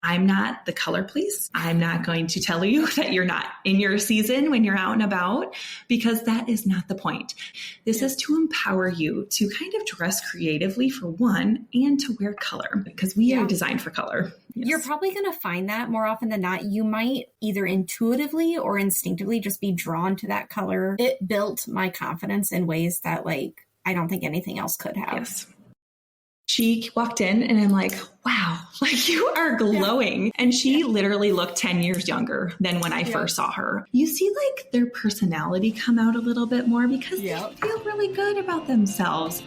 I'm not the color police. I'm not going to tell you that you're not in your season when you're out and about, because that is not the point. This is to empower you to kind of dress creatively for one, and to wear color, because we are designed for color. Yes. You're probably going to find that more often than not, you might either intuitively or instinctively just be drawn to that color. It built my confidence in ways that I don't think anything else could have. Yes. She walked in and I'm like, wow, you are glowing. Yeah. And she literally looked 10 years younger than when I first saw her. You see their personality come out a little bit more because they feel really good about themselves.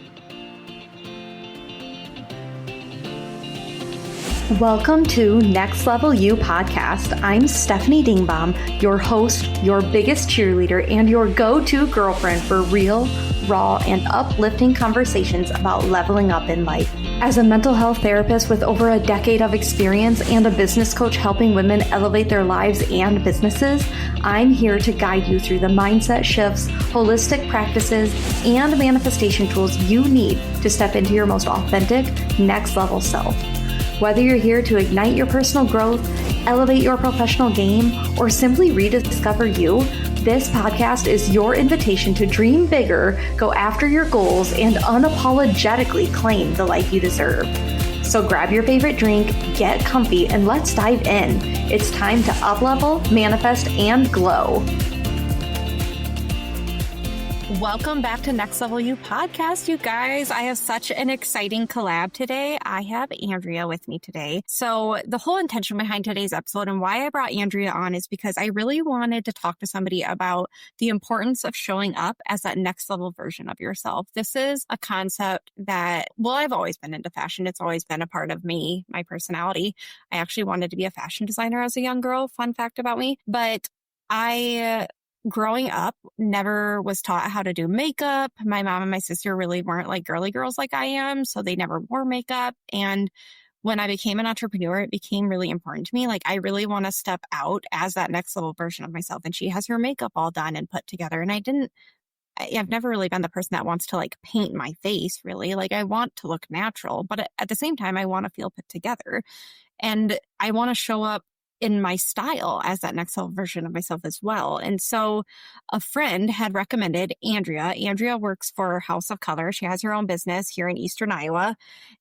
Welcome to Next Level You podcast. I'm Stephanie Dingbaum, your host, your biggest cheerleader, and your go-to girlfriend for real, raw, and uplifting conversations about leveling up in life. As a mental health therapist with over a decade of experience and a business coach helping women elevate their lives and businesses, I'm here to guide you through the mindset shifts, holistic practices, and manifestation tools you need to step into your most authentic, next level self. Whether you're here to ignite your personal growth, elevate your professional game, or simply rediscover you, this podcast is your invitation to dream bigger, go after your goals, and unapologetically claim the life you deserve. So grab your favorite drink, get comfy, and let's dive in. It's time to up-level, manifest, and glow. Welcome back to Next Level You podcast, you guys. I have such an exciting collab today. I have Andrea with me today. So the whole intention behind today's episode and why I brought Andrea on is because I really wanted to talk to somebody about the importance of showing up as that next level version of yourself. This is a concept that, I've always been into fashion. It's always been a part of me, my personality. I actually wanted to be a fashion designer as a young girl. Fun fact about me. But growing up, never was taught how to do makeup. My mom and my sister really weren't girly girls like I am, so they never wore makeup. And when I became an entrepreneur, it became really important to me. I really want to step out as that next level version of myself. And she has her makeup all done and put together. And I've never really been the person that wants to paint my face, really. I want to look natural, but at the same time, I want to feel put together. And I want to show up in my style as that next level version of myself as well. And so a friend had recommended Andrea. Andrea works for House of Color. She has her own business here in Eastern Iowa.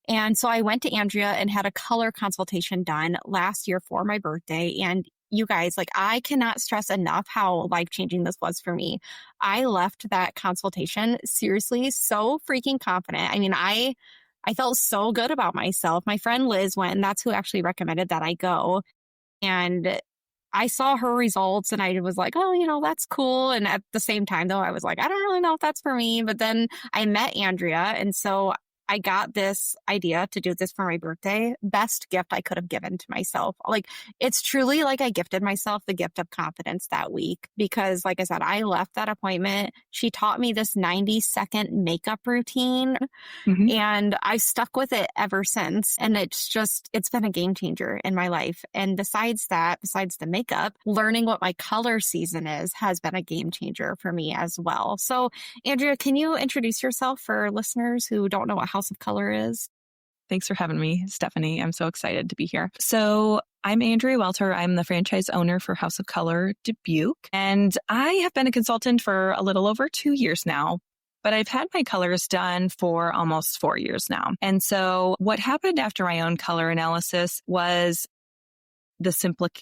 And so I went to Andrea and had a color consultation done last year for my birthday. And you guys, I cannot stress enough how life-changing this was for me. I left that consultation seriously so freaking confident. I mean, I felt so good about myself. My friend Liz went, and that's who actually recommended that I go. And I saw her results and I was like, oh, that's cool. And at the same time, though, I was like, I don't really know if that's for me. But then I met Andrea. And so I got this idea to do this for my birthday. Best gift I could have given to myself. It's truly I gifted myself the gift of confidence that week because, like I said, I left that appointment. She taught me this 90-second makeup routine and I've stuck with it ever since. And it's been a game changer in my life. And besides the makeup, learning what my color season is has been a game changer for me as well. So Andrea, can you introduce yourself for listeners who don't know what House of Color is? Thanks for having me, Stephanie. I'm so excited to be here. So I'm Andrea Welter. I'm the franchise owner for House of Color Dubuque. And I have been a consultant for a little over 2 years now, but I've had my colors done for almost 4 years now. And so what happened after my own color analysis was the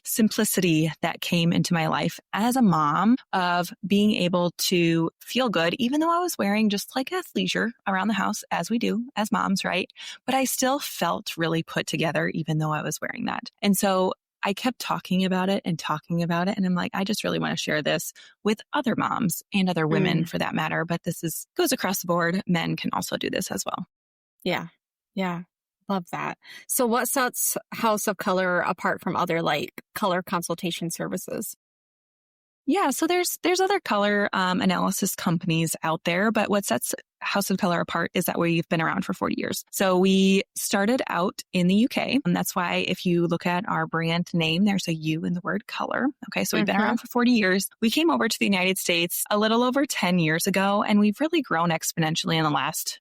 simplicity that came into my life as a mom of being able to feel good, even though I was wearing just athleisure around the house, as we do as moms, right? But I still felt really put together, even though I was wearing that. And so I kept talking about it. And I'm like, I just really want to share this with other moms and other women for that matter. But this goes across the board. Men can also do this as well. Yeah. Yeah. Love that. So what sets House of Color apart from other color consultation services? Yeah, so there's other color analysis companies out there, but what sets House of Color apart is that we've been around for 40 years. So we started out in the UK, and that's why if you look at our brand name, there's a U in the word color. Okay, so we've been around for 40 years. We came over to the United States a little over 10 years ago, and we've really grown exponentially in the last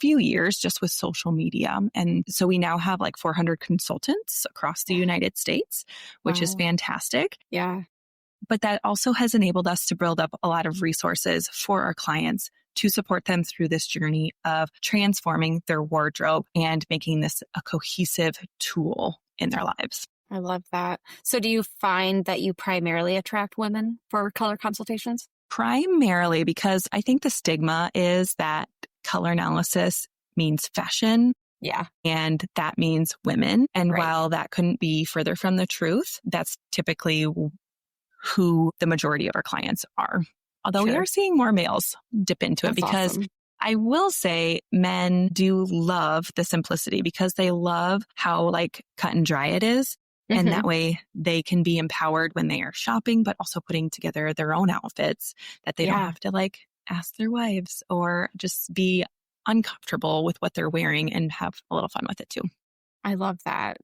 few years just with social media. And so we now have like 400 consultants across the United States, which is fantastic. Yeah. But that also has enabled us to build up a lot of resources for our clients to support them through this journey of transforming their wardrobe and making this a cohesive tool in their lives. I love that. So do you find that you primarily attract women for color consultations? Primarily because I think the stigma is that color analysis means fashion. Yeah. And that means women. And Right. while that couldn't be further from the truth, that's typically who the majority of our clients are. Although we are seeing more males dip into it because awesome. I will say men do love the simplicity because they love how like cut and dry it is. And that way they can be empowered when they are shopping, but also putting together their own outfits that they don't have to like ask their wives or just be uncomfortable with what they're wearing and have a little fun with it too. I love that.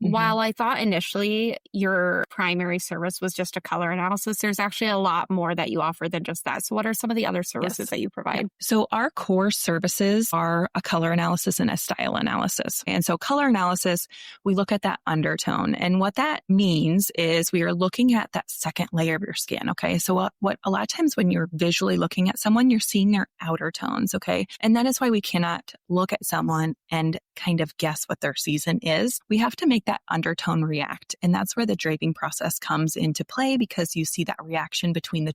While I thought initially your primary service was just a color analysis, there's actually a lot more that you offer than just that. So what are some of the other services that you provide? So our core services are a color analysis and a style analysis. And so color analysis, we look at that undertone. And what that means is we are looking at that second layer of your skin. Okay. So what a lot of times when you're visually looking at someone, you're seeing their outer tones. Okay. And that is why we cannot look at someone and kind of guess what their season is. We have to make that undertone react. And that's where the draping process comes into play because you see that reaction between the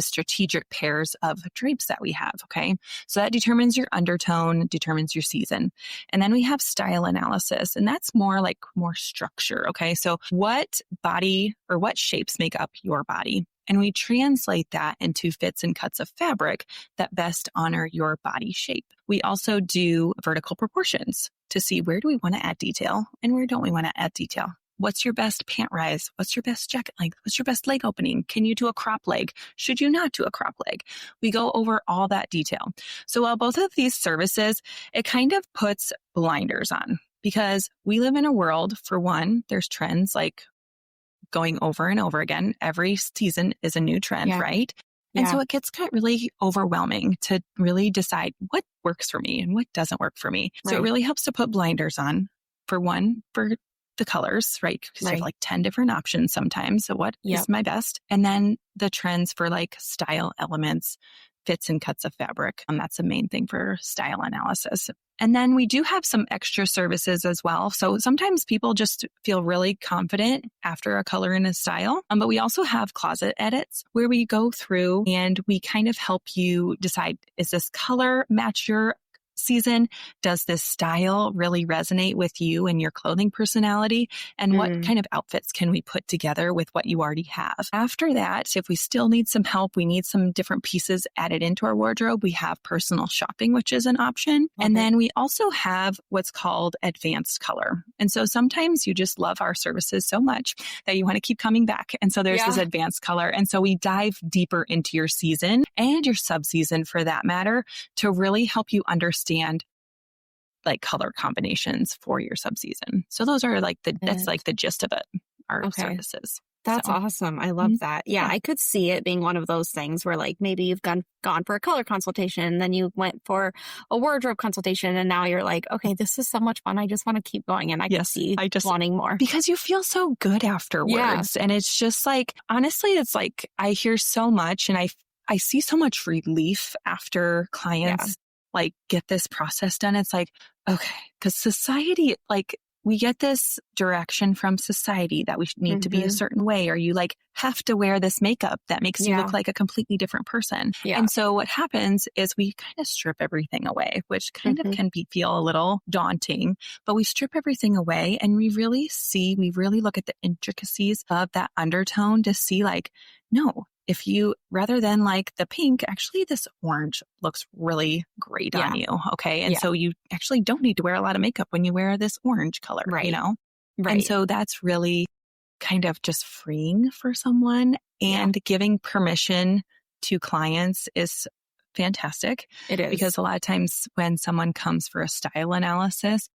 strategic pairs of drapes that we have. Okay. So that determines your undertone, determines your season. And then we have style analysis, and that's more structure. Okay. So what body or what shapes make up your body? And we translate that into fits and cuts of fabric that best honor your body shape. We also do vertical proportions to see where do we want to add detail and where don't we want to add detail. What's your best pant rise? What's your best jacket length? What's your best leg opening? Can you do a crop leg? Should you not do a crop leg? We go over all that detail. So while both of these services, it kind of puts blinders on because we live in a world, for one, there's trends like going over and over again. Every season is a new trend, right? And so it gets kind of really overwhelming to really decide what works for me and what doesn't work for me. So it really helps to put blinders on, for one, for the colors, right? Because you have like 10 different options sometimes. So what is my best? And then the trends for like style elements, fits and cuts of fabric. And that's the main thing for style analysis. And then we do have some extra services as well. So sometimes people just feel really confident after a color and a style. But we also have closet edits where we go through and we kind of help you decide, is this color match your season? Does this style really resonate with you and your clothing personality? And what kind of outfits can we put together with what you already have? After that, if we still need some help, we need some different pieces added into our wardrobe, we have personal shopping, which is an option. And then we also have what's called advanced color. And so sometimes you just love our services so much that you want to keep coming back. And so there's this advanced color. And so we dive deeper into your season and your subseason for that matter to really help you understand like color combinations for your subseason. So those are like that's like the gist of it, our services. That's awesome. I love that. Yeah, I could see it being one of those things where like maybe you've gone for a color consultation, then you went for a wardrobe consultation, and now you're like, okay, this is so much fun. I just want to keep going. And I can see wanting more. Because you feel so good afterwards. And it's just like, honestly, it's like I hear so much and I see so much relief after clients like get this process done. It's like, okay, because society, like we get this direction from society that we need to be a certain way, or you like have to wear this makeup that makes you look like a completely different person. And so what happens is we kind of strip everything away, which kind of can feel a little daunting, but we strip everything away and we really look at the intricacies of that undertone to see like, no, if you, rather than like the pink, actually this orange looks really great on you. Okay. And so you actually don't need to wear a lot of makeup when you wear this orange color, you know? And so that's really kind of just freeing for someone, and giving permission to clients is fantastic. It is. Because a lot of times when someone comes for a style analysis,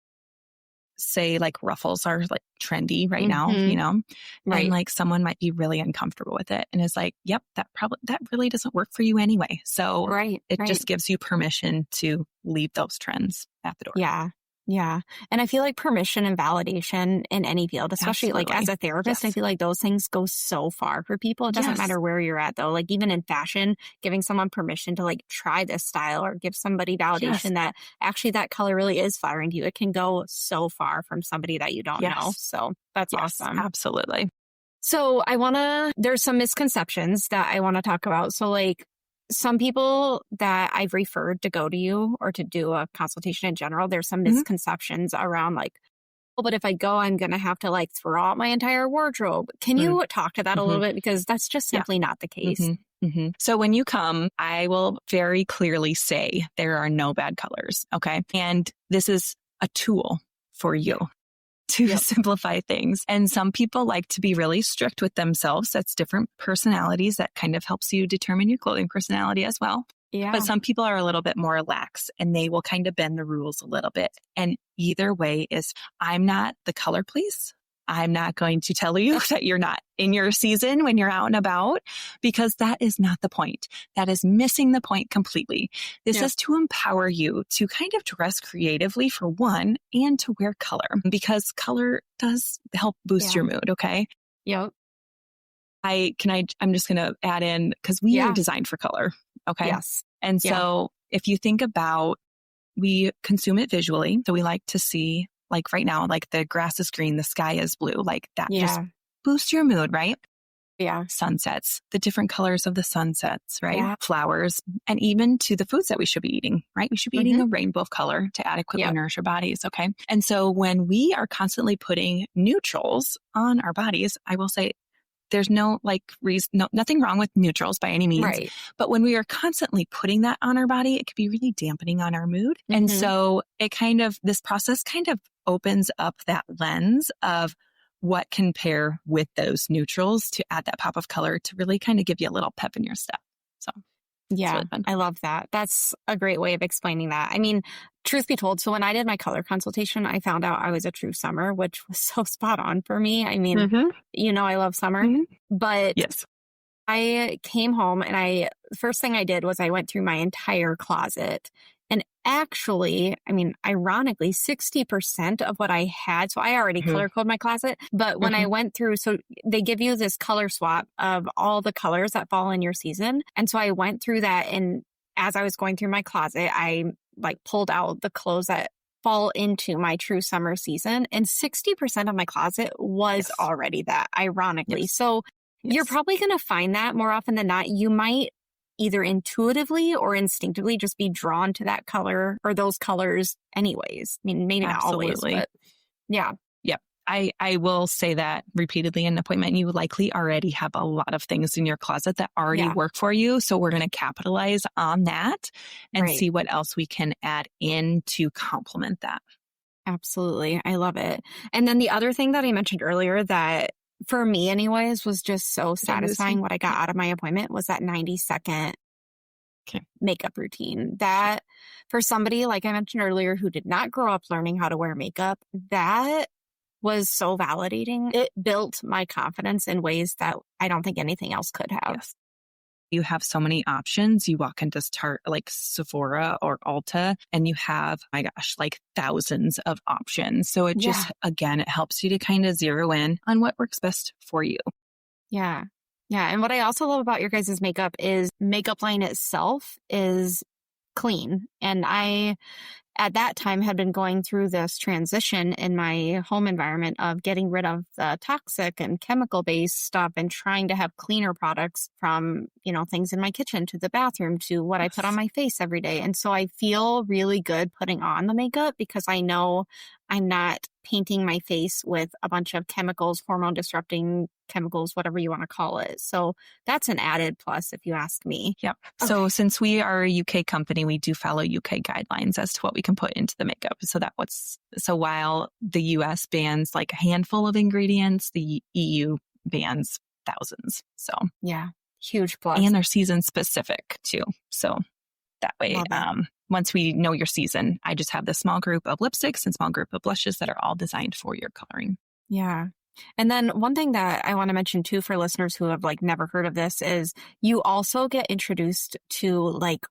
say like ruffles are like trendy right now, you know, Right. and like someone might be really uncomfortable with it and is like, yep, that really doesn't work for you anyway. So it just gives you permission to leave those trends at the door. Yeah. Yeah. And I feel like permission and validation in any field, especially like as a therapist, I feel like those things go so far for people. It doesn't matter where you're at though. Like even in fashion, giving someone permission to like try this style or give somebody validation that actually that color really is flattering to you. It can go so far from somebody that you don't know. So that's awesome. Absolutely. So there's some misconceptions that I want to talk about. So like, some people that I've referred to go to you or to do a consultation in general, there's some misconceptions around like, oh, but if I go, I'm going to have to like throw out my entire wardrobe. Can you talk to that a little bit? Because that's just simply not the case. So when you come, I will very clearly say there are no bad colors. Okay. And this is a tool for you to simplify things. And some people like to be really strict with themselves. That's different personalities. That kind of helps you determine your clothing personality as well. Yeah. But some people are a little bit more lax and they will kind of bend the rules a little bit. And either way is, I'm not the color police. I'm not going to tell you that you're not in your season when you're out and about, because that is not the point. That is missing the point completely. This is to empower you to kind of dress creatively for one, and to wear color, because color does help boost your mood. Okay. Yep. I'm just going to add in, because we are designed for color. Okay. Yes. And so if you think about, we consume it visually. So we like to see, like right now, like the grass is green, the sky is blue, like that just boosts your mood, right? Yeah. Sunsets, the different colors of the sunsets, right? Yeah. Flowers, and even to the foods that we should be eating, right? We should be eating a rainbow of color to adequately nourish our bodies. Okay. And so when we are constantly putting neutrals on our bodies, I will say, there's no like reason, nothing wrong with neutrals by any means. Right. But when we are constantly putting that on our body, it could be really dampening on our mood. And so this process kind of opens up that lens of what can pair with those neutrals to add that pop of color to really kind of give you a little pep in your step. So yeah, really I love that. That's a great way of explaining that. I mean, truth be told, so when I did my color consultation, I found out I was a true summer, which was so spot on for me. I mean, you know, I love summer, but I came home and the first thing I did was I went through my entire closet. And actually, I mean, ironically, 60% of what I had, so I already color coded my closet, but when I went through, so they give you this color swap of all the colors that fall in your season. And so I went through that, and as I was going through my closet, I like pulled out the clothes that fall into my true summer season, and 60% of my closet was already that, ironically. So you're probably going to find that more often than not. You might either intuitively or instinctively just be drawn to that color or those colors anyways. I mean, maybe not always, but yeah. Yep. I will say that repeatedly in an appointment. You likely already have a lot of things in your closet that already work for you. So we're going to capitalize on that and see what else we can add in to complement that. Absolutely. I love it. And then the other thing that I mentioned earlier that for me anyways was just so satisfying, what I got out of my appointment was that 90-second makeup routine. That for somebody, like I mentioned earlier, who did not grow up learning how to wear makeup, that was so validating. It built my confidence in ways that I don't think anything else could have. Yes. You have so many options. You walk into like Sephora or Ulta and you have, my gosh, like thousands of options. So it just, again, it helps you to kind of zero in on what works best for you. Yeah. Yeah. And what I also love about your guys' makeup is makeup line itself is clean. And I, at that time, had been going through this transition in my home environment of getting rid of the toxic and chemical-based stuff and trying to have cleaner products from, you know, things in my kitchen to the bathroom to what I put on my face every day. And so I feel really good putting on the makeup because I know I'm not painting my face with a bunch of chemicals, hormone disrupting chemicals, whatever you want to call it. So that's an added plus if you ask me. Yep. Okay. So since we are a UK company, we do follow UK guidelines as to what we can put into the makeup. So while the US bans like a handful of ingredients, the EU bans thousands. So yeah, huge plus. And they're season specific too. So that way. Once we know your season, I just have this small group of lipsticks and small group of blushes that are all designed for your coloring. Yeah. And then one thing that I want to mention too for listeners who have like never heard of this is you also get introduced to like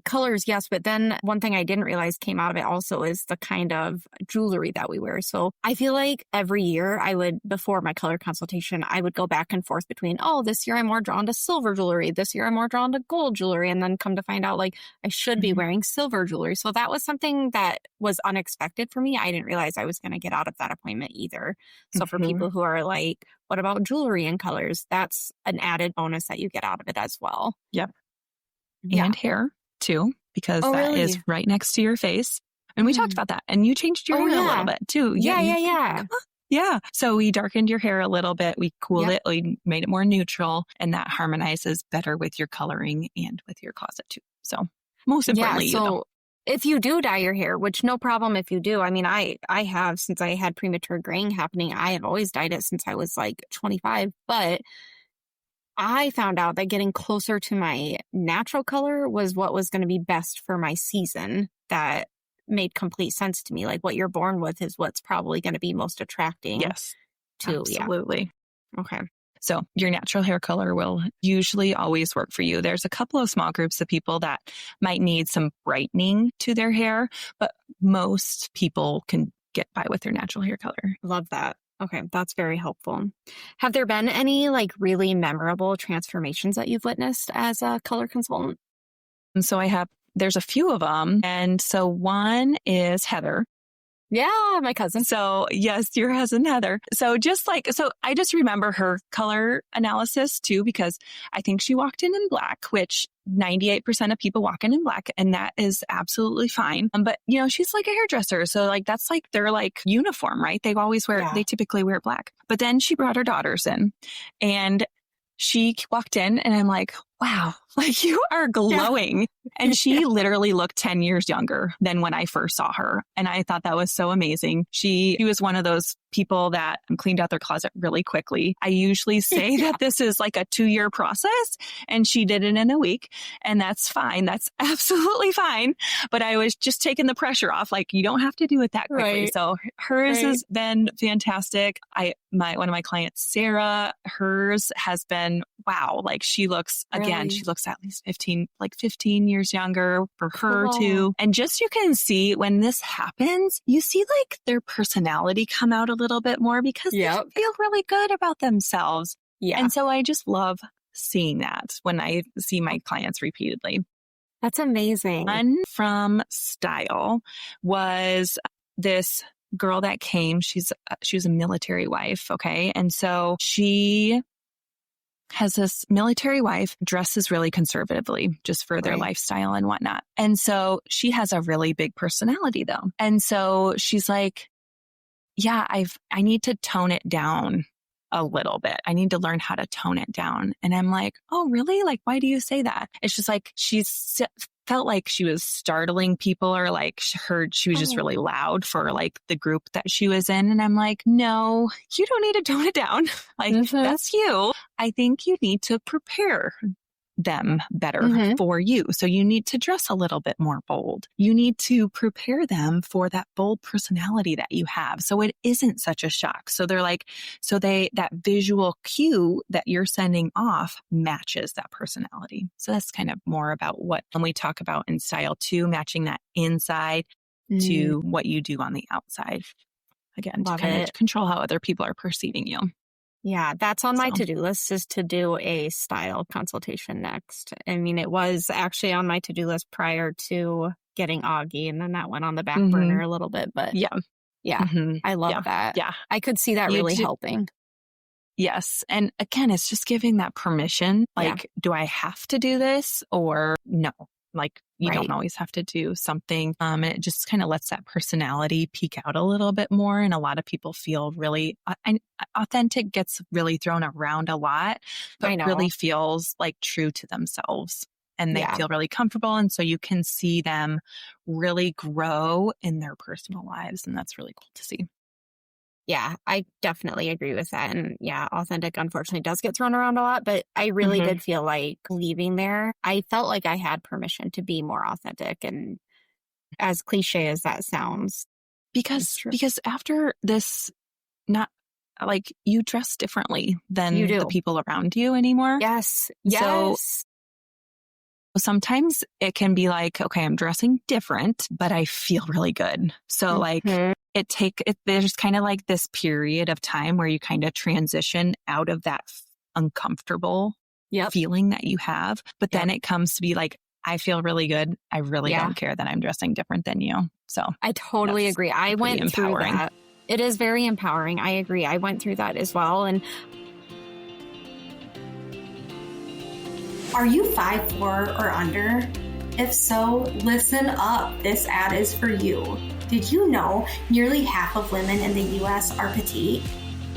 colors, yes, but then one thing I didn't realize came out of it also is the kind of jewelry that we wear. So I feel like every year before my color consultation, I would go back and forth between, this year I'm more drawn to silver jewelry. This year I'm more drawn to gold jewelry. And then come to find out like I should be wearing silver jewelry. So that was something that was unexpected for me. I didn't realize I was going to get out of that appointment either. So for people who are like, what about jewelry and colors? That's an added bonus that you get out of it as well. Yep. And hair too, because that is right next to your face. And we talked about that. And you changed your hair a little bit too. Yeah. So we darkened your hair a little bit. We cooled it. We made it more neutral. And that harmonizes better with your coloring and with your closet too. So most importantly, if you do dye your hair, which no problem if you do. I mean, I have, since I had premature graying happening, I have always dyed it since I was like 25. But I found out that getting closer to my natural color was what was going to be best for my season. That made complete sense to me. Like what you're born with is what's probably going to be most attracting. Yes, to absolutely. Yeah. Okay. So your natural hair color will usually always work for you. There's a couple of small groups of people that might need some brightening to their hair, but most people can get by with their natural hair color. Love that. Okay, that's very helpful. Have there been any like really memorable transformations that you've witnessed as a color consultant? And so there's a few of them. And so one is Heather. Yeah, my cousin. So yes, your cousin Heather. So I just remember her color analysis too, because I think she walked in black, which 98% of people walk in black, and that is absolutely fine. But she's like a hairdresser. So like, that's like their like uniform, right? They typically wear black. But then she brought her daughters in and she walked in and I'm like, wow, like you are glowing. Yeah. And she literally looked 10 years younger than when I first saw her. And I thought that was so amazing. She was one of those people that cleaned out their closet really quickly. I usually say that this is like a 2-year process and she did it in a week, and that's fine. That's absolutely fine. But I was just taking the pressure off. Like, you don't have to do it that quickly. Right. So hers has been fantastic. One of my clients, Sarah, hers has been, wow. Like she looks, again, she looks at least 15 years younger for her too. And just, you can see when this happens, you see like their personality come out a little bit more because they feel really good about themselves. Yeah. And so I just love seeing that when I see my clients repeatedly. That's amazing. One from Style was this girl that came. She was a military wife. Okay. And so she has this military wife, dresses really conservatively just for their lifestyle and whatnot. And so she has a really big personality though. And so she's like, yeah, I need to tone it down a little bit. I need to learn how to tone it down. And I'm like, oh, really? Like, why do you say that? It's just like, felt like she was startling people, or like heard she was just really loud for like the group that she was in. And I'm like, no, you don't need to tone it down. Like, that's you. I think you need to prepare them better for you. So you need to dress a little bit more bold. You need to prepare them for that bold personality that you have. So it isn't such a shock. So they're like, that visual cue that you're sending off matches that personality. So that's kind of more about what when we talk about in Style 2, matching that inside to what you do on the outside. Again, to kind of control how other people are perceiving you. Yeah, that's on my to-do list, is to do a style consultation next. I mean, it was actually on my to-do list prior to getting Augie, and then that went on the back burner a little bit. But yeah, I love that. Yeah, I could see that really helping. Yes. And again, it's just giving that permission. Like, do I have to do this or no? Like, you don't always have to do something. And it just kind of lets that personality peek out a little bit more. And a lot of people feel really, authentic gets really thrown around a lot, but really feels like true to themselves. And they feel really comfortable. And so you can see them really grow in their personal lives. And that's really cool to see. Yeah, I definitely agree with that. And yeah, authentic unfortunately does get thrown around a lot, but I really did feel like leaving there, I felt like I had permission to be more authentic. And as cliche as that sounds, it's true. Because after this, not like you dress differently than You do. the people around you anymore. Yes. So Yes. sometimes it can be like, okay, I'm dressing different, but I feel really good. So like there's kind of like this period of time where you kind of transition out of that uncomfortable feeling that you have. But then it comes to be like, I feel really good. I really don't care that I'm dressing different than you. So I totally agree. I went through that. It is very empowering. I agree. I went through that as well. And Are you 5'4" or under? If so, listen up. This ad is for you. Did you know nearly half of women in the US are petite?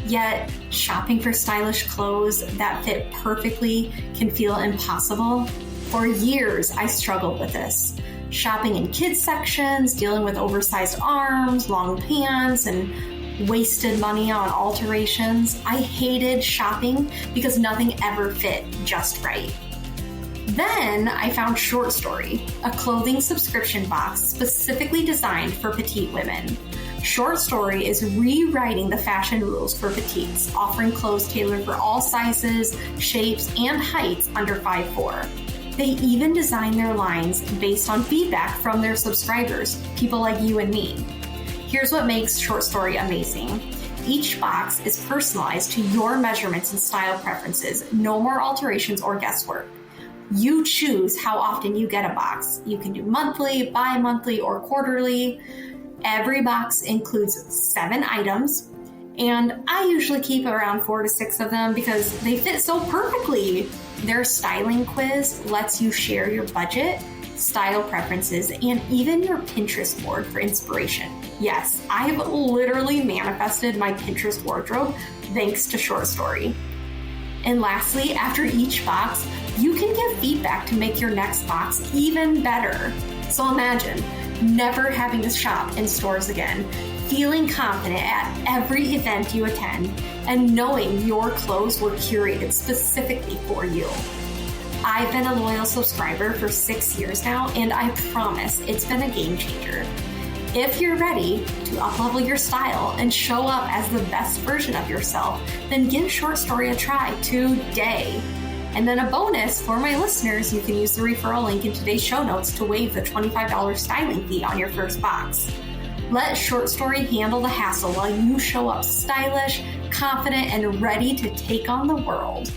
Yet, shopping for stylish clothes that fit perfectly can feel impossible. For years, I struggled with this. Shopping in kids sections, dealing with oversized arms, long pants, and wasted money on alterations. I hated shopping because nothing ever fit just right. Then I found Short Story, a clothing subscription box specifically designed for petite women. Short Story is rewriting the fashion rules for petites, offering clothes tailored for all sizes, shapes, and heights under 5'4". They even design their lines based on feedback from their subscribers, people like you and me. Here's what makes Short Story amazing. Each box is personalized to your measurements and style preferences. No more alterations or guesswork. You choose how often you get a box. You can do monthly, bi-monthly, or quarterly. Every box includes 7 items, and I usually keep around 4 to 6 of them because they fit so perfectly. Their styling quiz lets you share your budget, style preferences, and even your Pinterest board for inspiration. Yes, I've literally manifested my Pinterest wardrobe thanks to Short Story. And lastly, after each box, you can give feedback to make your next box even better. So imagine never having to shop in stores again, feeling confident at every event you attend, and knowing your clothes were curated specifically for you. I've been a loyal subscriber for 6 years now, and I promise it's been a game changer. If you're ready to uplevel your style and show up as the best version of yourself, then give Short Story a try today. And then a bonus for my listeners, you can use the referral link in today's show notes to waive the $25 styling fee on your first box. Let Short Story handle the hassle while you show up stylish, confident, and ready to take on the world.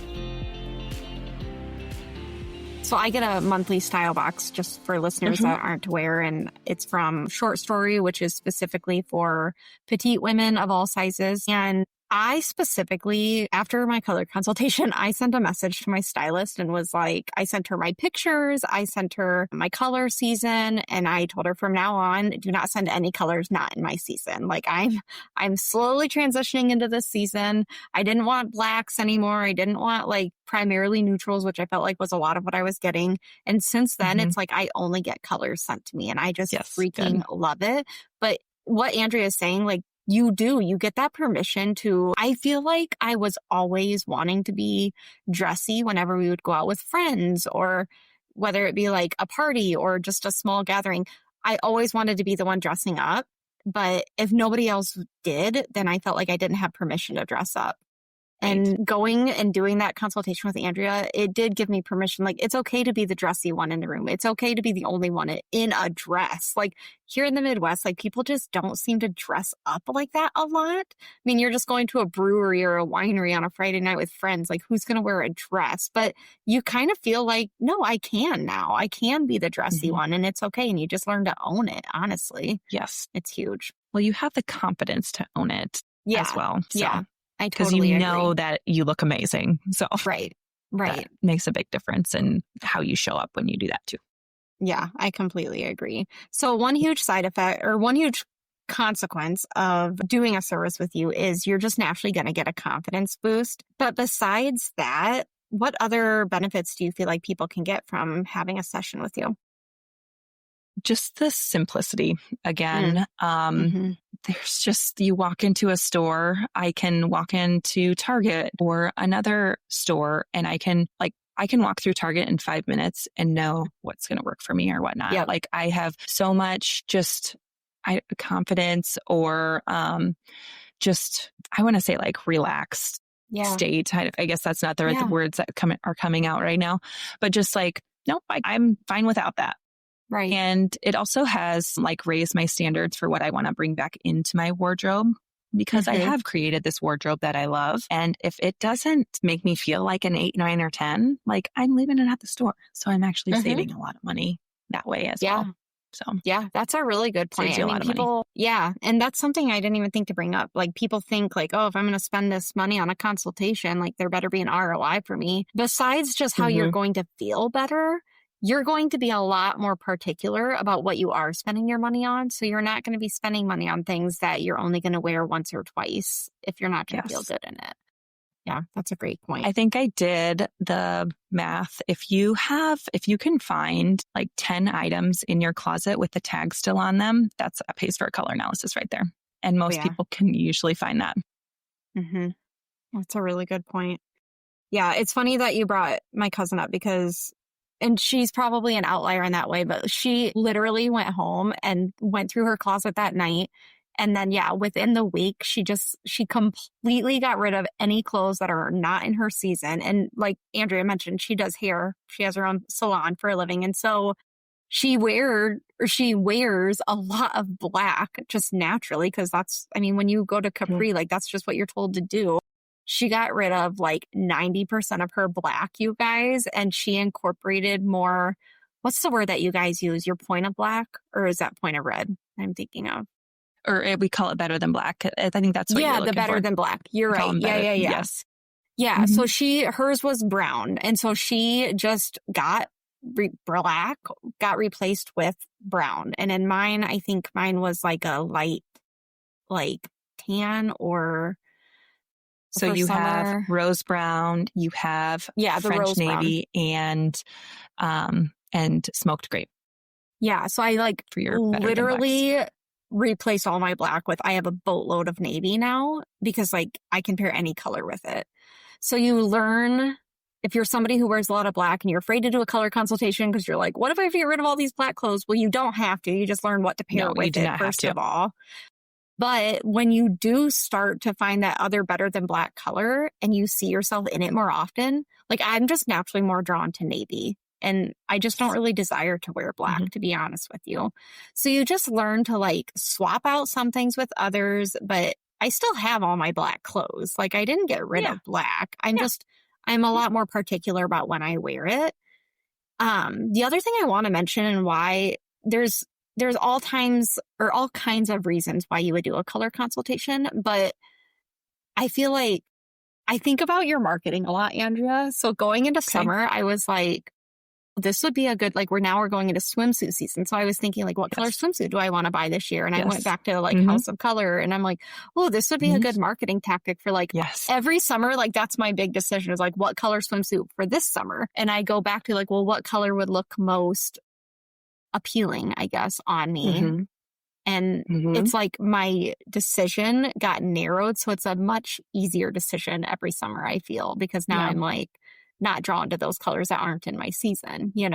So I get a monthly style box just for listeners that aren't aware, and it's from Short Story, which is specifically for petite women of all sizes. And I specifically, after my color consultation, I sent a message to my stylist and was like, I sent her my pictures, I sent her my color season, and I told her from now on, do not send any colors not in my season. Like I'm slowly transitioning into this season. I didn't want blacks anymore. I didn't want like primarily neutrals, which I felt like was a lot of what I was getting. And since then, it's like I only get colors sent to me, and I just freaking love it. But what Andrea is saying, like, you get that permission to, I feel like I was always wanting to be dressy whenever we would go out with friends, or whether it be like a party or just a small gathering. I always wanted to be the one dressing up. But if nobody else did, then I felt like I didn't have permission to dress up. And going and doing that consultation with Andrea, it did give me permission. Like, it's okay to be the dressy one in the room. It's okay to be the only one in a dress. Like, here in the Midwest, like, people just don't seem to dress up like that a lot. I mean, you're just going to a brewery or a winery on a Friday night with friends. Like, who's going to wear a dress? But you kind of feel like, no, I can now. I can be the dressy one, and it's okay. And you just learn to own it, honestly. Yes. It's huge. Well, you have the confidence to own it as well. So. Yeah. I because totally you know that you look amazing. So right. That makes a big difference in how you show up when you do that too. Yeah, I completely agree. So one huge side effect or one huge consequence of doing a service with you is you're just naturally going to get a confidence boost. But besides that, what other benefits do you feel like people can get from having a session with you? just the simplicity again. There's just, you walk into a store, I can walk into Target or another store and I can walk through Target in 5 minutes and know what's going to work for me or whatnot. Yep. Like I have so much just confidence or just, I want to say like relaxed state. I guess that's not the words that are coming out right now, but just like, nope, I'm fine without that. Right. And it also has like raised my standards for what I want to bring back into my wardrobe because I have created this wardrobe that I love. And if it doesn't make me feel like an 8, 9, or 10, like I'm leaving it at the store. So I'm actually saving a lot of money that way as well. So yeah, that's a really good point. Saves you a lot of money. Yeah. And that's something I didn't even think to bring up. Like people think like, oh, if I'm going to spend this money on a consultation, like there better be an ROI for me. Besides just how you're going to feel better, you're going to be a lot more particular about what you are spending your money on. So you're not going to be spending money on things that you're only going to wear once or twice if you're not going to feel good in it. Yeah, that's a great point. I think I did the math. If you can find like 10 items in your closet with the tag still on them, that pays for a color analysis right there. And most people can usually find that. That's a really good point. Yeah, it's funny that you brought my cousin up because, and she's probably an outlier in that way, but she literally went home and went through her closet that night. And then, within the week, she completely got rid of any clothes that are not in her season. And like Andrea mentioned, she does hair. She has her own salon for a living. And so she wears a lot of black just naturally because when you go to Capri, like that's just what you're told to do. She got rid of like 90% of her black, you guys, and she incorporated more. What's the word that you guys use? Your point of black, or is that point of red? I'm thinking of. Or we call it better than black. I think that's what you're looking for. Yeah, the better than black. You're right. Yeah. Yes. Yeah. So hers was brown. And so she just got black, got replaced with brown. And in mine, I think mine was like a light, like tan or. So you have rose brown, you have French navy brown. and smoked grape. Yeah. So I like for your literally replace all my black with, I have a boatload of navy now because like I can pair any color with it. So you learn, if you're somebody who wears a lot of black and you're afraid to do a color consultation because you're like, what if I get rid of all these black clothes? Well, you don't have to. You just learn what to pair with it first of all. But when you do start to find that other better than black color and you see yourself in it more often, like I'm just naturally more drawn to navy. And I just don't really desire to wear black, to be honest with you. So you just learn to like swap out some things with others, but I still have all my black clothes. Like I didn't get rid of black. I'm a lot more particular about when I wear it. The other thing I want to mention and why there's all kinds of reasons why you would do a color consultation, but I feel like I think about your marketing a lot, Andrea. So going into summer, I was like, this would be a good, like we're going into swimsuit season. So I was thinking like, what color swimsuit do I want to buy this year? And I went back to like House of Color and I'm like, oh, this would be a good marketing tactic for like every summer. Like that's my big decision is like what color swimsuit for this summer. And I go back to like, well, what color would look most appealing, I guess, on me. And it's like my decision got narrowed. So it's a much easier decision every summer, I feel, because now I'm like, not drawn to those colors that aren't in my season, I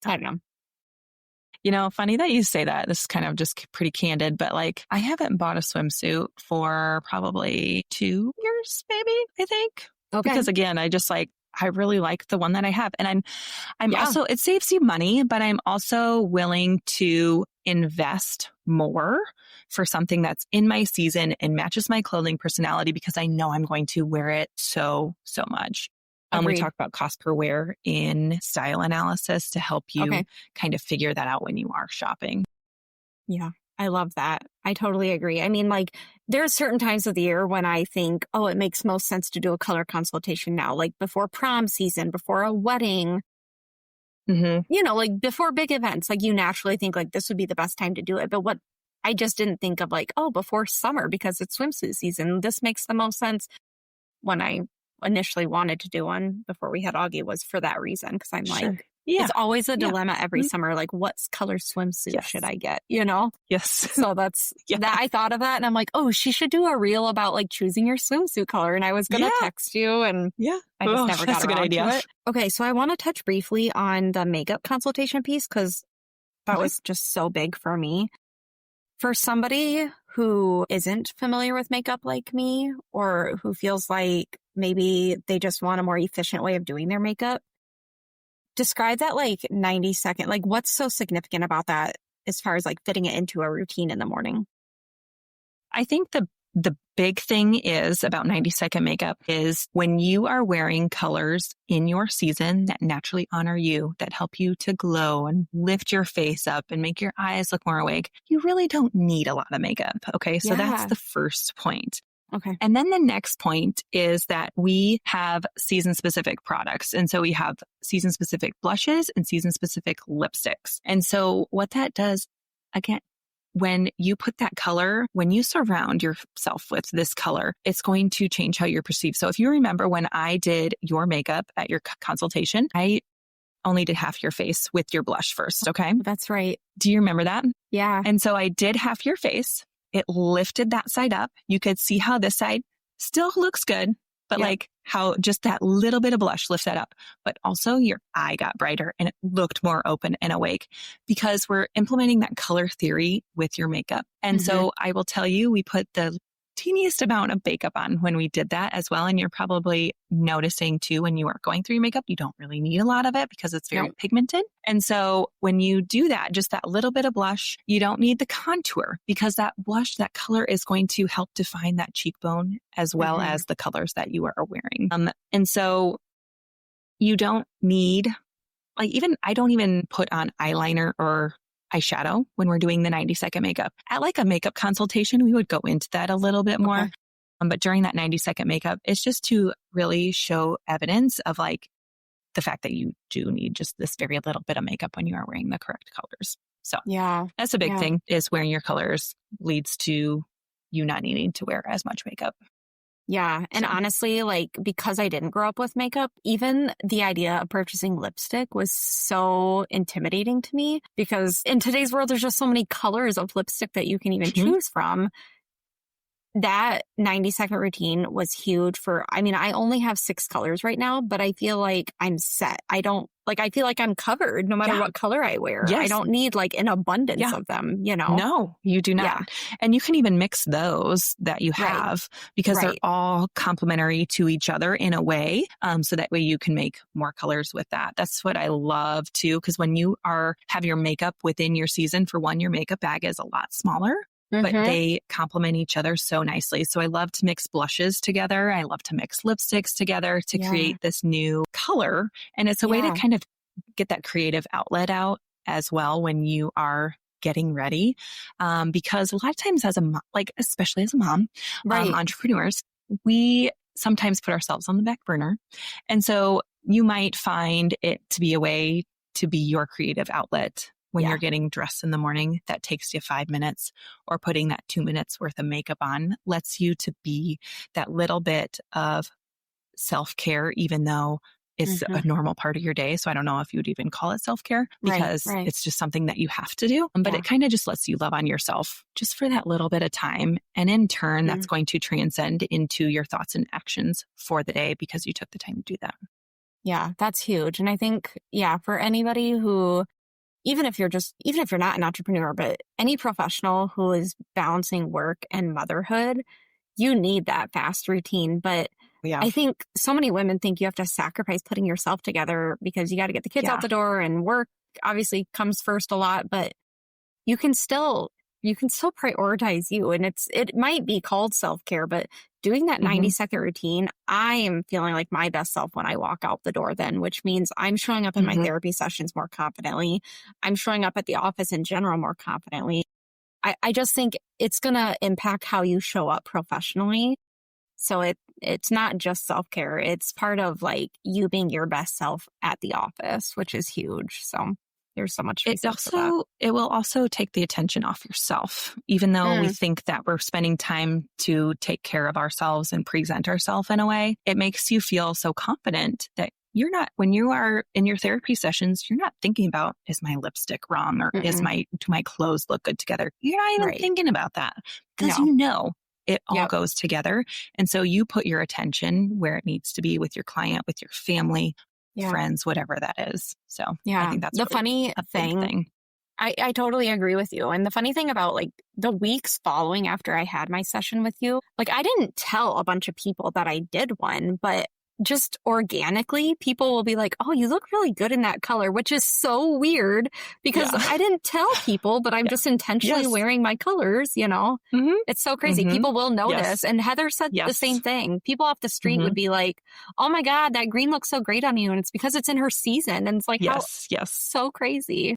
don't know. Funny that you say that. This is kind of just pretty candid, but like I haven't bought a swimsuit for probably 2 years, maybe, I think. Okay. Because again, I really like the one that I have. And I'm also, it saves you money, but I'm also willing to invest more for something that's in my season and matches my clothing personality because I know I'm going to wear it so much. We talk about cost per wear in style analysis to help you kind of figure that out when you are shopping. Yeah, I love that. I totally agree. I mean, like there's certain times of the year when I think, oh, it makes most sense to do a color consultation now, like before prom season, before a wedding, like before big events, like you naturally think like this would be the best time to do it. But what I just didn't think of like, oh, before summer because it's swimsuit season. This makes the most sense when I initially wanted to do one before we had Augie was for that reason. Cause I'm like, It's always a dilemma every summer. Like, what color swimsuit should I get? You know? Yes. So that's that. I thought of that and I'm like, oh, she should do a reel about like choosing your swimsuit color. And I was going to text you and I just never got around to it. Okay. So I want to touch briefly on the makeup consultation piece because that was just so big for me. For somebody who isn't familiar with makeup like me, or who feels like maybe they just want a more efficient way of doing their makeup, describe that like 90-second, like what's so significant about that as far as like fitting it into a routine in the morning? I think the big thing is about 90-second makeup is when you are wearing colors in your season that naturally honor you, that help you to glow and lift your face up and make your eyes look more awake, you really don't need a lot of makeup. Okay. So that's the first point. Okay. And then the next point is that we have season-specific products. And so we have season-specific blushes and season-specific lipsticks. And so what that does, again, when you put that color, when you surround yourself with this color, it's going to change how you're perceived. So if you remember when I did your makeup at your consultation, I only did half your face with your blush first. Okay. That's right. Do you remember that? Yeah. And so I did half your face. It lifted that side up. You could see how this side still looks good, but like how just that little bit of blush lifts that up. But also your eye got brighter and it looked more open and awake because we're implementing that color theory with your makeup. And so I will tell you, we put the teeniest amount of makeup on when we did that as well. And you're probably noticing too, when you are going through your makeup, you don't really need a lot of it because it's very pigmented. And so when you do that, just that little bit of blush, you don't need the contour because that blush, that color is going to help define that cheekbone as well as the colors that you are wearing. And so you don't need, like, I don't even put on eyeliner or eyeshadow when we're doing the 90-second makeup. At like a makeup consultation, we would go into that a little bit more. But during that 90-second makeup, it's just to really show evidence of like the fact that you do need just this very little bit of makeup when you are wearing the correct colors. So that's a big thing, is wearing your colors leads to you not needing to wear as much makeup. Yeah. And honestly, like, because I didn't grow up with makeup, even the idea of purchasing lipstick was so intimidating to me because in today's world, there's just so many colors of lipstick that you can even choose from. That 90-second routine was huge I only have 6 colors right now, but I feel like I'm set. I feel like I'm covered no matter what color I wear. I don't need like an abundance of them, you know? No, you do not. And you can even mix those that you have because they're all complementary to each other in a way. So that way you can make more colors with that. That's what I love too. Because when you have your makeup within your season, for one, your makeup bag is a lot smaller. But they complement each other so nicely. So I love to mix blushes together. I love to mix lipsticks together to create this new color. And it's a way to kind of get that creative outlet out as well when you are getting ready. Because a lot of times as a mom, like especially as a mom, entrepreneurs, we sometimes put ourselves on the back burner. And so you might find it to be a way to be your creative outlet. When you're getting dressed in the morning, that takes you 5 minutes, or putting that 2 minutes worth of makeup on lets you to be that little bit of self-care, even though it's a normal part of your day. So I don't know if you would even call it self-care because it's just something that you have to do. But it kind of just lets you love on yourself just for that little bit of time. And in turn, that's going to transcend into your thoughts and actions for the day because you took the time to do that. Yeah, that's huge. And I think, for anybody who, even if you're not an entrepreneur, but any professional who is balancing work and motherhood, you need that fast routine. But I think so many women think you have to sacrifice putting yourself together because you got to get the kids out the door, and work obviously comes first a lot, but you can still prioritize you. And it might be called self-care, but doing that 90-second routine, I am feeling like my best self when I walk out the door then, which means I'm showing up in my therapy sessions more confidently. I'm showing up at the office in general more confidently. I just think it's going to impact how you show up professionally. So it's not just self-care. It's part of like you being your best self at the office, which is huge. So there's so much. It will also take the attention off yourself, even though we think that we're spending time to take care of ourselves and present ourselves in a way. It makes you feel so confident that you're not, when you are in your therapy sessions, you're not thinking about, is my lipstick wrong or do my clothes look good together? You're not even thinking about that because you know it all goes together. And so you put your attention where it needs to be with your client, with your family, friends, whatever that is. So I think that's the really funny thing. I totally agree with you. And the funny thing about like the weeks following after I had my session with you, like I didn't tell a bunch of people that I did one, but just organically, people will be like, oh, you look really good in that color, which is so weird because I didn't tell people, but I'm just intentionally wearing my colors, you know? It's so crazy. People will notice. And Heather said the same thing. People off the street would be like, oh my God, that green looks so great on you. And it's because it's in her season. And it's like, so crazy.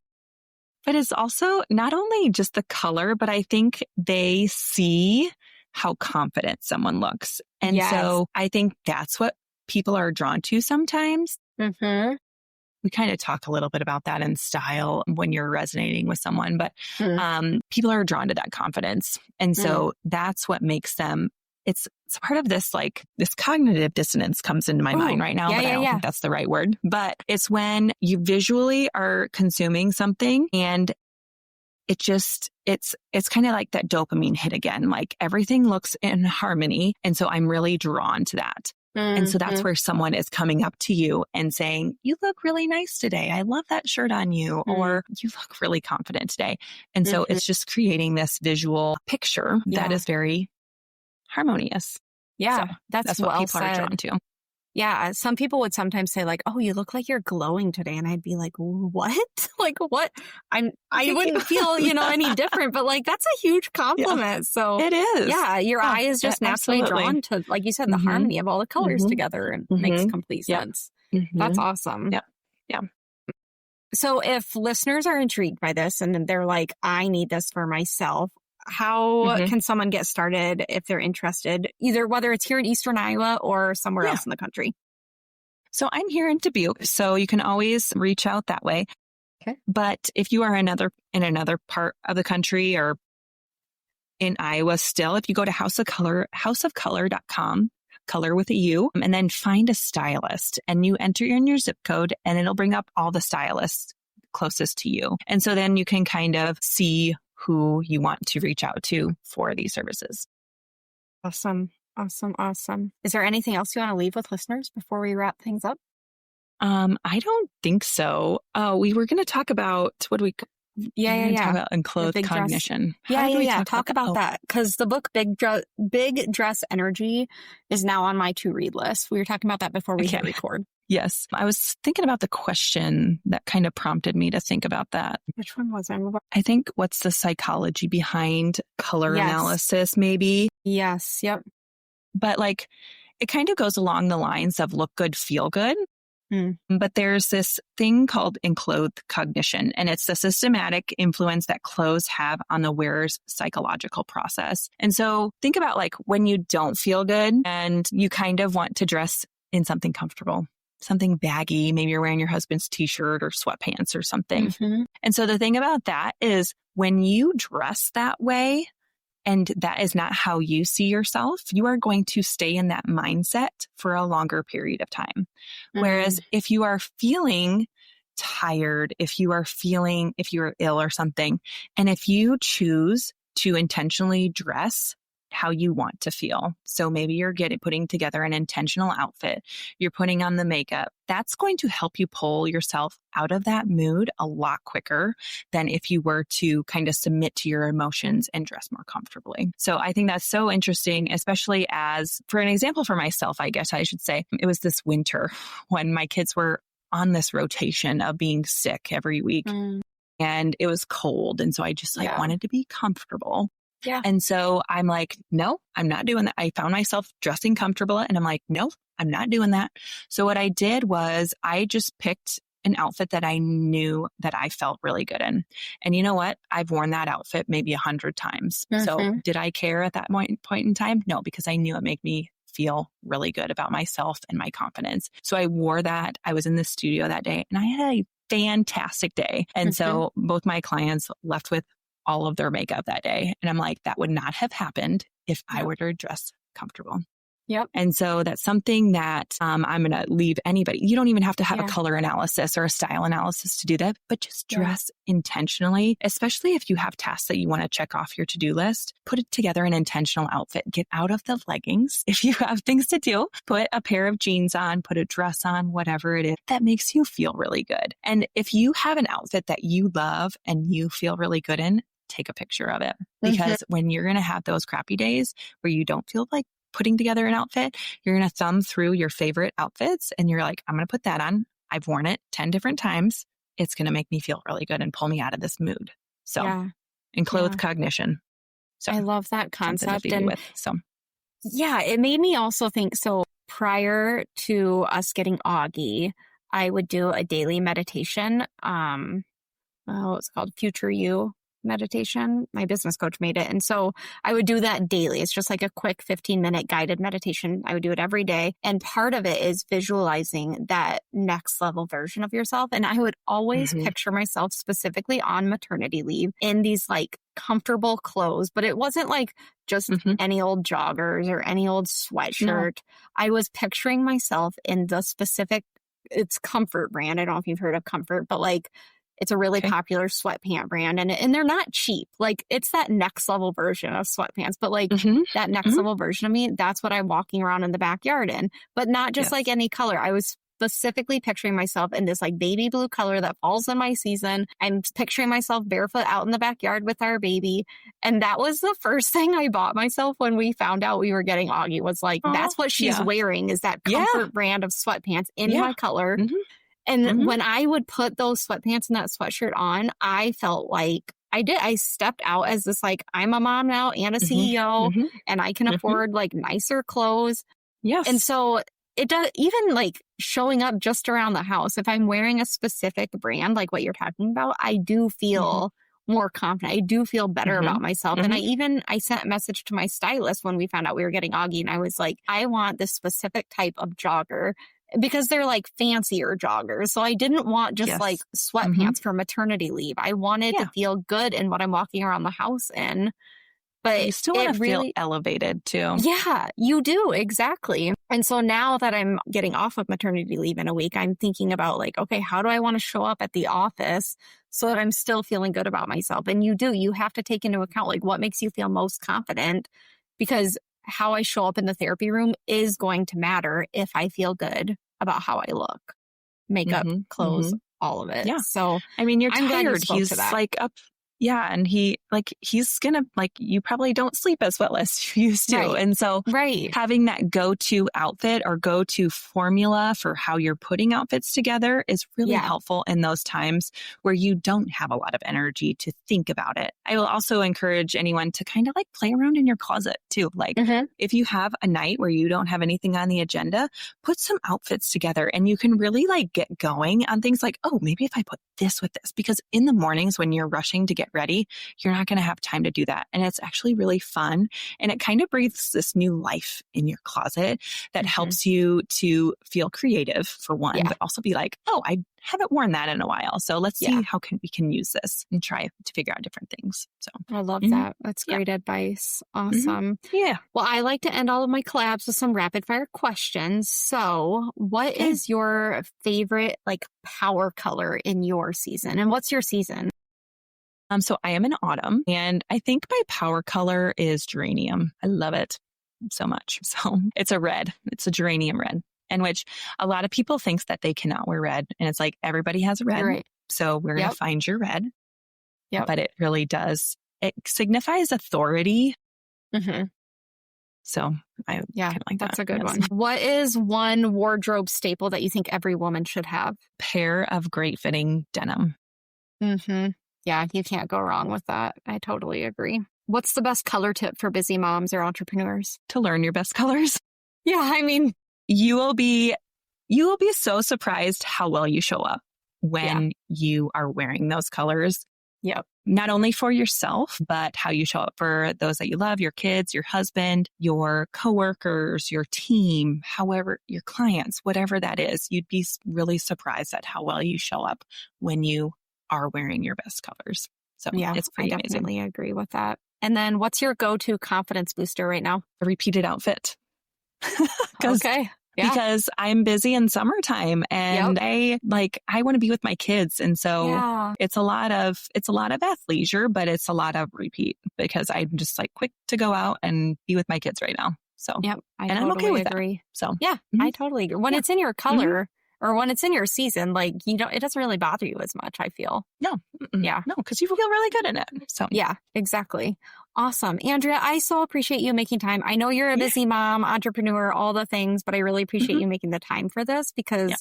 But it's also not only just the color, but I think they see how confident someone looks. And so I think that's what people are drawn to sometimes. We kind of talk a little bit about that in style when you're resonating with someone, but people are drawn to that confidence. And so that's what makes them, it's part of this, like this cognitive dissonance comes into my mind right now, but I don't think that's the right word. But it's when you visually are consuming something and it just, it's kind of like that dopamine hit again, like everything looks in harmony. And so I'm really drawn to that. And so that's where someone is coming up to you and saying, you look really nice today. I love that shirt on you. Or you look really confident today. And so it's just creating this visual picture that is very harmonious. Yeah, so that's what people are drawn to. Yeah, some people would sometimes say like, oh, you look like you're glowing today. And I'd be like, what? Like what? I wouldn't feel, any different, but like, that's a huge compliment. So it is. Yeah. Your eye is just naturally drawn to, like you said, the harmony of all the colors together and makes complete sense. That's awesome. Yeah. So if listeners are intrigued by this and they're like, I need this for myself, how can someone get started if they're interested, either whether it's here in Eastern Iowa or somewhere else in the country? So I'm here in Dubuque, so you can always reach out that way. Okay. But if you are in another part of the country or in Iowa still, if you go to houseofcolor.com, color with a U, and then find a stylist and you enter in your zip code and it'll bring up all the stylists closest to you. And so then you can kind of see who you want to reach out to for these services. Awesome. Is there anything else you want to leave with listeners before we wrap things up? I don't think so. We were going to talk about what we talk about unclothed cognition. Talk about that because the book Big Dress Energy is now on my to read list. We were talking about that before we hit record. Yes. I was thinking about the question that kind of prompted me to think about that. Which one was it? I think what's the psychology behind color analysis, maybe? Yes. Yep. But like, it kind of goes along the lines of look good, feel good. But there's this thing called enclothed cognition, and it's the systematic influence that clothes have on the wearer's psychological process. And so think about like when you don't feel good and you kind of want to dress in something comfortable, something baggy. Maybe you're wearing your husband's t-shirt or sweatpants or something. And so the thing about that is when you dress that way, and that is not how you see yourself, you are going to stay in that mindset for a longer period of time. Whereas if you are feeling tired, if you're ill or something, and if you choose to intentionally dress how you want to feel. So maybe you're putting together an intentional outfit, you're putting on the makeup. That's going to help you pull yourself out of that mood a lot quicker than if you were to kind of submit to your emotions and dress more comfortably. So I think that's so interesting, especially as for an example for myself, I guess I should say, it was this winter when my kids were on this rotation of being sick every week and it was cold. And so I just wanted to be comfortable. Yeah. And so I'm like, no, I'm not doing that. I found myself dressing comfortable and I'm like, no, I'm not doing that. So what I did was I just picked an outfit that I knew that I felt really good in. And you know what? I've worn that outfit maybe 100 times. So did I care at that point in time? No, because I knew it made me feel really good about myself and my confidence. So I wore that. I was in the studio that day and I had a fantastic day. And so both my clients left with all of their makeup that day. And I'm like, that would not have happened if I were to dress comfortable. Yep. And so that's something that I'm going to leave anybody. You don't even have to have a color analysis or a style analysis to do that, but just dress intentionally, especially if you have tasks that you want to check off your to-do list. Put it together an intentional outfit. Get out of the leggings. If you have things to do, put a pair of jeans on, put a dress on, whatever it is that makes you feel really good. And if you have an outfit that you love and you feel really good in, take a picture of it. Because when you're going to have those crappy days where you don't feel like putting together an outfit, you're going to thumb through your favorite outfits and you're like, I'm going to put that on. I've worn it 10 different times. It's going to make me feel really good and pull me out of this mood. So, and clothed cognition. So I love that concept. And it made me also think, so prior to us getting Augie, I would do a daily meditation. It's called Future You meditation. My business coach made it. And so I would do that daily. It's just like a quick 15-minute guided meditation. I would do it every day. And part of it is visualizing that next level version of yourself. And I would always picture myself specifically on maternity leave in these like comfortable clothes, but it wasn't like just any old joggers or any old sweatshirt. No. I was picturing myself in the specific, it's Comfort brand. I don't know if you've heard of Comfort, but like it's a really popular sweatpant brand and they're not cheap. Like it's that next level version of sweatpants, but like that next level version of me, that's what I'm walking around in the backyard in, but not just like any color. I was specifically picturing myself in this like baby blue color that falls in my season. I'm picturing myself barefoot out in the backyard with our baby. And that was the first thing I bought myself when we found out we were getting Augie, was like, that's what she's wearing, is that Comfort brand of sweatpants in my color. And when I would put those sweatpants and that sweatshirt on, I felt like I stepped out as this, like, I'm a mom now and a CEO and I can afford like nicer clothes. Yes. And so it does, even like showing up just around the house, if I'm wearing a specific brand, like what you're talking about, I do feel more confident. I do feel better about myself. And I sent a message to my stylist when we found out we were getting Augie. And I was like, I want this specific type of jogger, because they're like fancier joggers. So I didn't want just like sweatpants for maternity leave. I wanted to feel good in what I'm walking around the house in. But you still want to feel elevated too. Yeah, you do. Exactly. And so now that I'm getting off of maternity leave in a week, I'm thinking about like, okay, how do I want to show up at the office so that I'm still feeling good about myself? And you have to take into account like what makes you feel most confident, because how I show up in the therapy room is going to matter if I feel good about how I look. Makeup, clothes, all of it. Yeah. So I mean, you're I'm tired. He's like up. Yeah. And he's going to, like, you probably don't sleep as well as you used to. Right. And so having that go-to outfit or go-to formula for how you're putting outfits together is really helpful in those times where you don't have a lot of energy to think about it. I will also encourage anyone to kind of like play around in your closet too. Like if you have a night where you don't have anything on the agenda, put some outfits together and you can really like get going on things like, oh, maybe if I put this with this, because in the mornings when you're rushing to get ready, you're not going to have time to do that. And it's actually really fun. And it kind of breathes this new life in your closet that helps you to feel creative for one, but also be like, oh, I haven't worn that in a while. So let's see how we can use this and try to figure out different things. So I love that. That's great advice. Awesome. Yeah. Well, I like to end all of my collabs with some rapid fire questions. So what is your favorite like power color in your season? And what's your season? So I am in autumn, and I think my power color is geranium. I love it so much. So it's a red. It's a geranium red, in which a lot of people think that they cannot wear red. And it's like, everybody has a red. Right. So we're going to find your red. But it really does. It signifies authority. So I kind of like that. That's a good one. What is one wardrobe staple that you think every woman should have? Pair of great fitting denim. Yeah, you can't go wrong with that. I totally agree. What's the best color tip for busy moms or entrepreneurs? To learn your best colors. Yeah, I mean, you will be so surprised how well you show up when you are wearing those colors. Yep. Not only for yourself, but how you show up for those that you love, your kids, your husband, your coworkers, your team, however, your clients, whatever that is. You'd be really surprised at how well you show up when you are wearing your best colors. So it's pretty amazing. I definitely agree with that. And then what's your go-to confidence booster right now? A repeated outfit. Okay. Yeah. Because I'm busy in summertime and I want to be with my kids. And so it's a lot of athleisure, but it's a lot of repeat because I'm just like quick to go out and be with my kids right now. So, I'm okay with that. So, I totally agree. When it's in your color or when it's in your season, like, it doesn't really bother you as much, I feel. No. Yeah. No, because you feel really good in it. So, yeah, exactly. Awesome. Andrea, I so appreciate you making time. I know you're a busy mom, entrepreneur, all the things, but I really appreciate you making the time for this because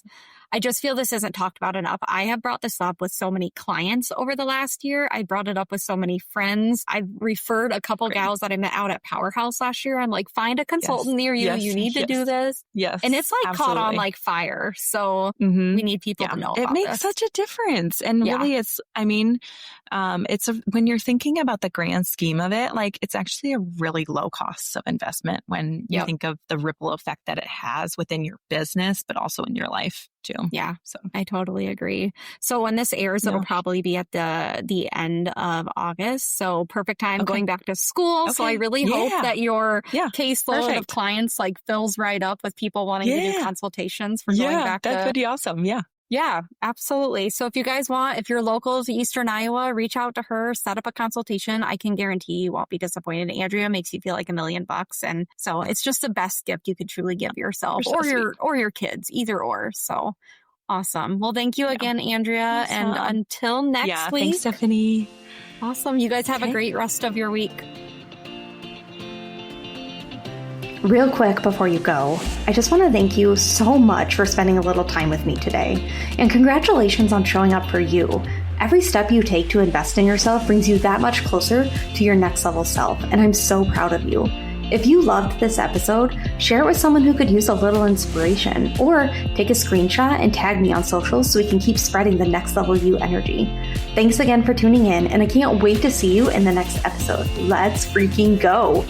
I just feel this isn't talked about enough. I have brought this up with so many clients over the last year. I brought it up with so many friends. I've referred a couple gals that I met out at Powerhouse last year. I'm like, find a consultant near you. You need to do this. Yes. And it's like caught on like fire. So we need people to know about it makes this. such a difference. And really when you're thinking about the grand scheme of it, like it's actually a really low cost of investment when you think of the ripple effect that it has within your business, but also in your life too. Yeah. So I totally agree. So when this airs, it'll probably be at the end of August. So perfect time going back to school. Okay. So I really hope that your caseload of clients like fills right up with people wanting to do consultations for going back to. That would be awesome. Yeah. Yeah, absolutely. So if you guys want, if you're local to Eastern Iowa, reach out to her, set up a consultation. I can guarantee you won't be disappointed. Andrea makes you feel like $1 million. And so it's just the best gift you could truly give yourself or your kids, either or. So awesome. Well, thank you again, Andrea. Awesome. And until next week. Thanks, Stephanie. Awesome. You guys have a great rest of your week. Real quick before you go, I just want to thank you so much for spending a little time with me today. And congratulations on showing up for you. Every step you take to invest in yourself brings you that much closer to your next level self, and I'm so proud of you. If you loved this episode, share it with someone who could use a little inspiration, or take a screenshot and tag me on socials so we can keep spreading the next level you energy. Thanks again for tuning in, and I can't wait to see you in the next episode. Let's freaking go!